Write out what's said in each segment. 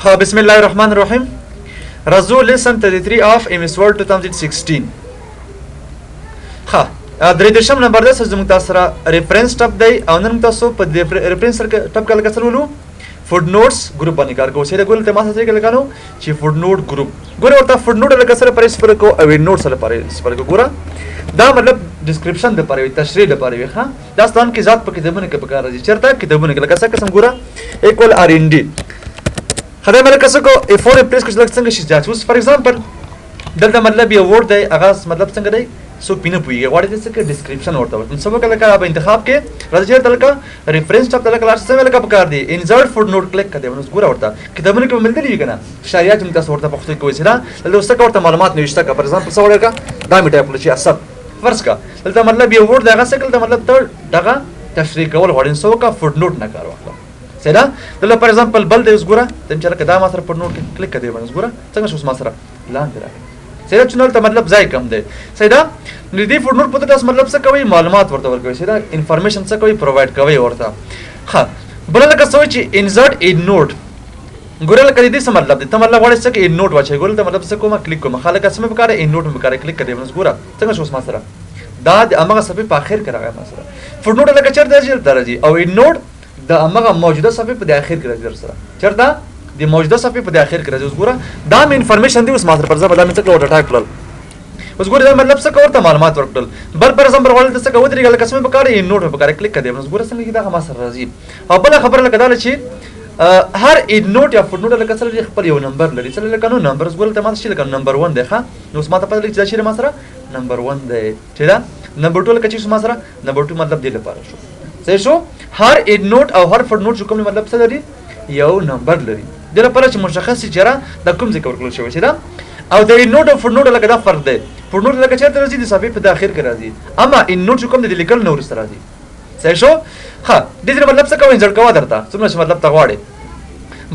بسم الله الرحمن الرحيم. رزو lesson 33 of MS Word 2016. درې دشم نمبر ده زموږ تاسو سره ریفرنس ټاپ دی او نن تاسو په ریفرنس ټاپ کله کسر ولو فوټ نوټس ګروپ باندې کار کوو. سره ګول ته ما سره کې لګانو چې فوټ نوټ ګروپ ګوره ورته فوټ نوټ لکه سره پرې سپر کو او نوټ سره پرې سپر کو. ګوره دا مطلب ډسکرپشن د پرې تشریح د پرې ښه دا ستان کې ذات په کتابونه کې پکار راځي چرته کتابونه کې لکه څه قسم ګوره ایکوال ار ان ډي خدای ملک څه کو افور پریس کې څنګه شي ځات اوس فار ایگزامپل دلته مطلب یو ورډ دی هغه مطلب څنګه دی سو پینه پویږي غواړي چې څه ډسکرپشن ورته ورته سبا کله کله په انتخاب کې راځي تلکه ریفرنس ټاپ تلکه لار څه ملک پکار دی انسرټ فوټ نوٹ کلیک کړئ ونس ګوره ورته کتابونه کې ملدلی کنه شایعات هم تاسو ورته پښتو کې وځي نه لوسته ورته معلومات نوښته کا فار ایگزامپل څه وړه دا میټه خپل شي اصل فرض کا دلته مطلب یو ورډ دغه څه کله مطلب ته دغه تشریح کول غواړي سو کا فوټ نوٹ نه کار واخلو سیدا دلته فار ایگزامپل بل دی ګوره تم چې لکه دا ما سره فوټ نوٹ کلیک کړئ ونس ګوره څنګه شو ما سره لاندې راغی سیدا چنل ته مطلب ځای کم دی سیدا ندی فوټ نوٹ پته تاسو مطلب څه کوي معلومات ورته ورکوي سیدا انفارمیشن څه کوي پرووایډ کوي ورته ها بل لکه سوچ انسرټ ا نوٹ ګوره لکه دې څه مطلب دی ته مطلب وړي څه کې نوٹ واچي ګوره ته مطلب څه کومه کلیک کوم خلک اسمه په کار ا نوٹ په کار کلیک کړي ونس ګوره څنګه شو ما سره دا د امغه صفحه په اخر کې راغی ما سره فوټ نوٹ لکه چیرته درځي او ا نوٹ د امغه موجوده صفحه په اخر کې راځي سره چیرته د موجوده صفحه په اخر کې راځي اوس ګوره دا م انفارمیشن دی اوس ما سره پر ځای دا مې څه کړو ټایپ کړل اوس ګوره دا مطلب څه کوته معلومات ورکړل بل پر زمبر ولته څه کوي درې قسمه په کار یې نوٹ په کار کلیک کړئ اوس ګوره څنګه دا ما سره راځي او بل خبره لکه دا چې هر ا نوٹ یا فوټ نوٹ لکه سره خپل یو نمبر لري څه لکه نو نمبر ګوره ته ما څه لکه نمبر 1 دی ښا نو اوس ما ته پته لګی چې ما سره نمبر 1 دی چې دا نمبر 2 لکه چې ما سره نمبر 2 مطلب دی لپاره شو صحیح شو هر ا نوٹ او هر فوټ نوٹ کوم مطلب څه لري یو نمبر لري د لپاره چې مشخص چیرې د کوم ذکر کول شوی چې دا او د نوٹ او فوټ نوٹ لکه دا فرق دی فوټ نوٹ لکه چیرته راځي د صفحې په اخر کې راځي اما ان نوٹ کوم د لیکل نور سره راځي صحیح شو ها د دې مطلب څه کوي ځل کوا درته څومره مطلب تا غواړي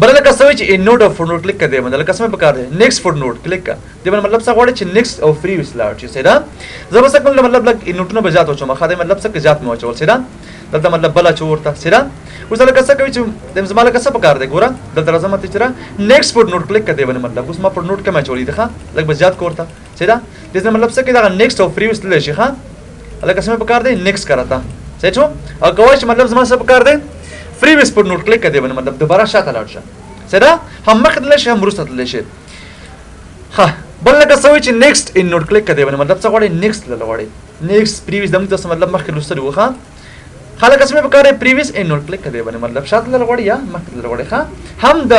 بل لکه څه چې ان نوٹ او فوټ نوٹ کلیک کړئ مطلب قسمه په کار دی نیکست فوټ نوٹ کلیک کا د مطلب څه غواړي چې نیکست او فری وسلاړ چې سیدا زما څه کوم مطلب لکه نوټونه به ذات وچو مخه مطلب څه ذات مو چول سیدا دلته مطلب بل چورته سیدا اوس لکه څه کوي چې د زما لکه څه په کار دی ګوره دلته راځم ته چې نیکست فوټ نوٹ کلیک کړئ باندې مطلب اوس ما فوټ نوٹ کما چولې ده لکه به ذات کوړه سیدا د مطلب څه کې دا نیکست او فری وسل شي ها لکه څه په کار دی نیکست کراته صحیح شو او کوی چې مطلب زما څه په کار دی فری وس فوټ نوٹ کلیک کړئ باندې مطلب دوباره شاته لاړ شه سیدا هم مخدل شي هم رسته تل شي ها بل لکه څه چې نیکست ان نوٹ کلیک کړئ باندې مطلب څه غواړي نیکست لغواړي نیکست پریویس دمه تاسو مطلب مخکې لوستل وخا خلک اسمه په کار پریویس ان نوٹ کلیک کړئ باندې مطلب شاته لغواړي یا مخکې لغواړي ها هم د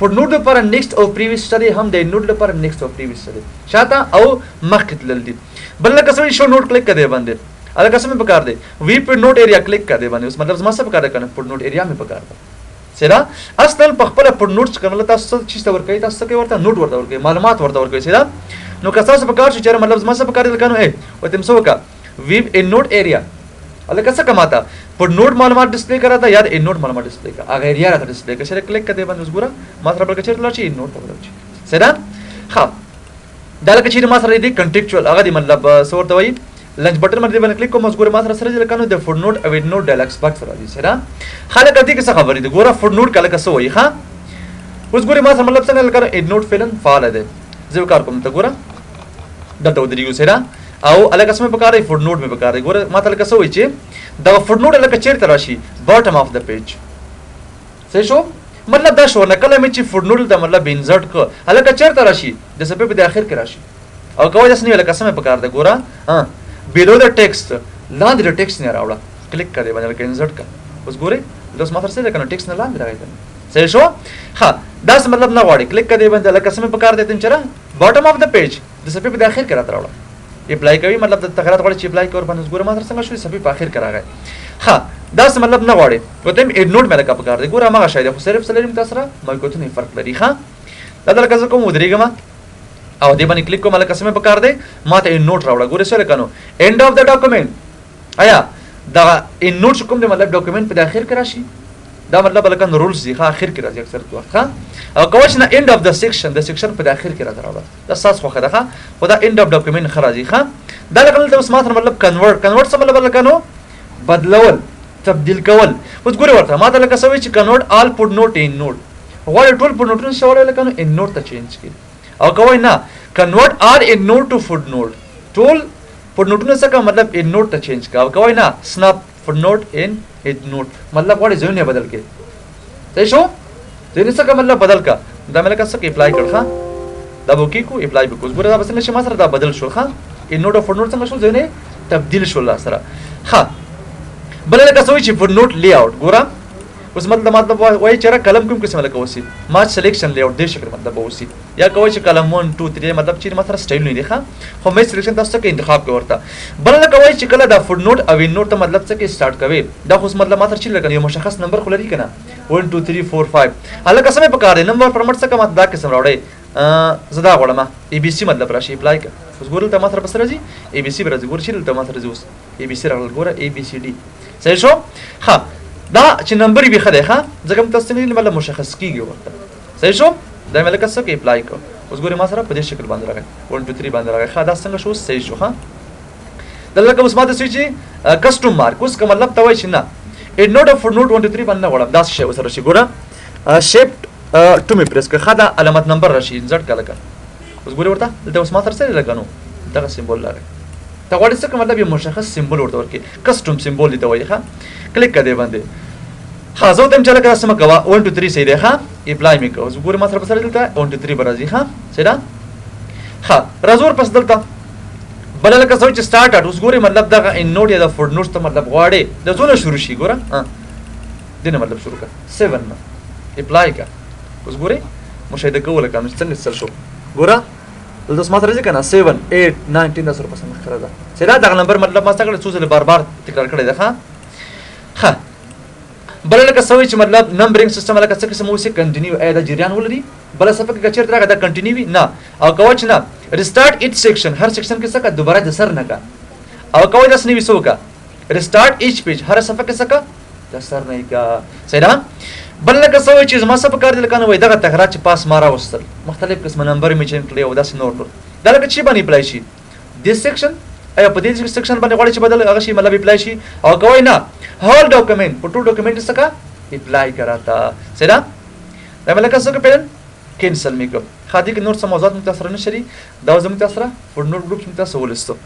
فوټ نوٹ لپاره نیکست او پریویس سره هم د نوٹ لپاره نیکست او پریویس سره شاته او مخکې تل دي بل لکه څه شو نوٹ کلیک کړئ باندې الګ اسمه په کار دی وی په نوٹ ایریا کلیک کړئ باندې اوس مطلب زما څه په کار کنه فوټ نوٹ ایریا مې په کار ده سیدا اصل په خپل فوټ نوټس کومه تاسو چې څه ورکوي تاسو کې ورته نوٹ ورته ورکوي معلومات ورته ورکوي سیدا نو که تاسو په کار شي چې مطلب زما څه په کار لګانو او تم څه وکا وی ان نوٹ ایریا الګ څه کماته فوټ نوٹ معلومات ډسپلی کراته یا ان نوٹ معلومات ډسپلی کا اگر ایریا راته ډسپلی کا سره کلیک کړئ باندې وګوره ما سره بل کچې لچې ان نوٹ ته ولچې سیدا ها دا لکه چې ما سره دې کنټیکچوال هغه دی مطلب سورته وایي لنچ بٹن باندې باندې کلیک کوم ګوره ما سره لکانو د فوټ نوٹ او نوٹ ډایلګ باکس راځي سره خلک دې کې څه خبرې دي ګوره فوټ نوٹ کله څه وایي ها اوس ګوره ما سره مطلب څنګه لکانو ا نوٹ فعلن فعال ده زه کار کوم ته ګوره دته ودرېږو سره او الګ اسمه په کار فوټ نوٹ مې په کار ګوره ما ته لکه څه وایي چې دا فوټ نوٹ لکه چیرته راشي باټم اف د پیج صحیح شو مطلب دا شو نه کله مې چې فوټ نوٹ د مطلب انسرټ کو الګ چیرته راشي د سبب په اخر کې راشي او کوی داس نه لکه اسمه په کار ده ګوره ها below the text لاندې د ټیکست نه راوړه کلیک کړئ باندې کې انسرټ کړه اوس ګورئ لوس ماتر څه ده کنه ټیکست نه لاندې راغی صحیح شو ها دا څه مطلب نه غواړي کلیک کړئ باندې لکه سمې په کار دی چې باټم اف د پیج د صفحې په اخر کې راوړه اپلای کوي مطلب د تغیرات غواړي چې اپلای کور باندې ګوره ماتر څنګه شو صفحې په اخر کې راغی ها دا څه مطلب نه غواړي وته ا نوٹ مې لکه په کار دی ګوره ما شاید خو صرف سلیم تاسو را مې کوته نه فرق لري ها دا لکه کوم ودرېګم او دې باندې کلیک کوم لکه سمې په کار دی ماته ان نوٹ راوړه ګوره سره کنو end of the document آیا دا ان نوٹ کوم دی مطلب ډاکومنت په اخر کې راشي دا مطلب لکه رولز دی ښه اخر کې راځي اکثر وخت ښه او کوښ نه end of the section د سیکشن په اخر کې راځي دا ساس خو خدای خو دا end of document خراجي ښه دا لکه اوس ماته مطلب کنورټ څه مطلب لکه نو بدلول تبدیل کول اوس ګوره ورته ماته لکه سوي چې کنورټ all footnote in note غواړي ټول فوډ نوټونه شوړل کنه ان نوټ ته چینج کړي او کوي نه کنورټ ار ان نوټ ټو فوډ نوټ ټول فوډ نوټونه څه مطلب ان نوټ ته چینج کا او کوي نه سناپ فوډ نوټ ان ان نوټ مطلب غواړي ځونه بدل کړي صحیح شو ځینې څه مطلب بدل کا دا مې لکه څه اپلای کړ ښا دا وو کې کو اپلای به کوس ګوره دا بس نشه ما سره دا بدل شو ښا ان نوټ او فوډ نوټ څنګه شو ځینې تبدیل شو لا سره ها بل لکه څه چې فوډ نوټ لی اوټ ګوره اوس مطلب وای چې را کلم کوم قسم لکه وسی ما سلیکشن لی اوټ دې شکل مطلب وسی یا کوي چې کلم 1 2 3 مطلب چې ما سره سټایل نه دی ښا خو مې سلیکشن تاسو ته انتخاب کوي ورته بل لکه وای چې کله دا فوډ نوټ او ان نوټ ته مطلب څه کې سٹارټ کوي دا خو مطلب ما سره چې لګنه یو مشخص نمبر خو لري کنه 1 2 3 4 5 هله قسمه پکاره نمبر فارمټ څه کوم دا قسم راوړی زدا غواړم ای بي سي مطلب راشي اپلای ک اوس ګورل ته ما سره بس راځي ای بي سي راځي ګور شیل ته ما سره اوس ای بي سي راغل ګوره ای بي سي ډي صحیح شو ها دا چې نمبر به خده ښه ځکه تاسو نه مطلب مشخص کیږي ورته صحیح شو دا مې لکه څه کې اپلای کو اوس ګوره ما سره په دې شکل باندې راغی 1 2 3 باندې راغی ښه دا څنګه شو صحیح شو ها دلته کوم سماته سوي چې کسٹم مارک اوس کوم مطلب ته وای چې نه ا نوٹ اف نوٹ 1 2 3 باندې وړم دا شی وسره شي ګوره شیپ ټو می پریس که خدا علامت نمبر راشي انسرټ کله کله اوس ګوره ورته دلته اوس ما سره سره لګانو دا سیمبول لري ته غواړې څه مطلب یو مشخص سیمبول ورته ورکې کسٹم سیمبول دی ته وایي ښه کلیک کړه باندې ها زه تم چلا کړه سم کوا 1 2 3 صحیح دی ښه اپلای می کو اوس ګوره ما سره سره دلته 1 2 3 برازي ښه صحیح ها رازور پس دلته بل لکه څه چې سٹارټ اوس ګوره مطلب دا ان نوټ یا دا فوډ نوټ ته مطلب غواړي د زونه شروع شي ګوره ها دنه مطلب شروع کا 7 اپلای کا اوس ګوره مشاهده کوله کوم څنګه سر شو ګوره دلته سمات راځي کنه 7 8 9 10 سره پسند خره ده سره دا نمبر مطلب ما څنګه څو ځله بار بار تکرار کړی ده ها بل لکه سوي چې مطلب نمبرینګ سیستم لکه څه قسم وسی کنټینیو اې دا جریان ولري بل صفه کې چیرته راغی دا کنټینیو نه او کوچ نه ریسټارټ ایچ سیکشن هر سیکشن کې څه دوباره د سر نه کا او کوي داس نیوي سو کا ریسټارټ ایچ پیج هر صفه کې څه کا د سر نه کا صحیح بل لکه سوي چې ما سب کار دل کنه وای دغه تغرا چې پاس مارا وستل مختلف قسم نمبر می چین کړی او داس نور دا لکه چې باندې اپلای شي د سیکشن ایا په دې سیکشن باندې غواړي چې بدل هغه شی مطلب اپلای شي او کوي نه هول ډاکومنٹ په ټول ډاکومنٹ څخه اپلای کراتا صحیح دا مې لکه څه کوم کینسل میکو خاطی کې نور څه موضوعات متاثر نشري دا زموږ تاسو را فوډ نوټ ګروپ متاثر ولستو